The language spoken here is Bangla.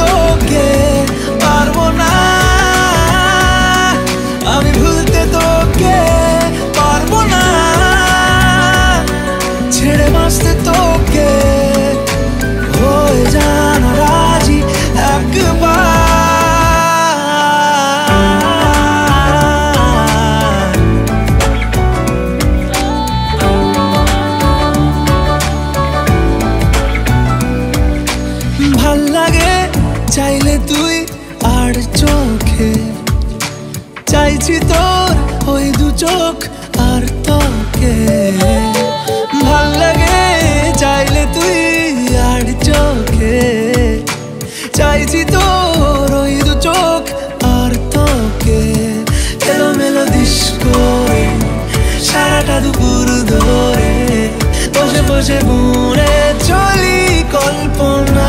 তোকে পারবো না, আমি ভুলতে তোকে পারবো না, ছেড়ে বাঁচতে তোকে হয়ে জানা রাজি একবার। ভাল লাগে চাইলে তুই আর চোখে, চাইছি তোর ওই দু চোখ আর তোকে। ভাল লাগে চাইলে তুই আর চোখে, চাইছি তোর ওই দু চোখ আর তোকে। এলোমেলো দিস করে সারাটা দুপুর ধরে বসে বসে বুনে চলি কল্পনা।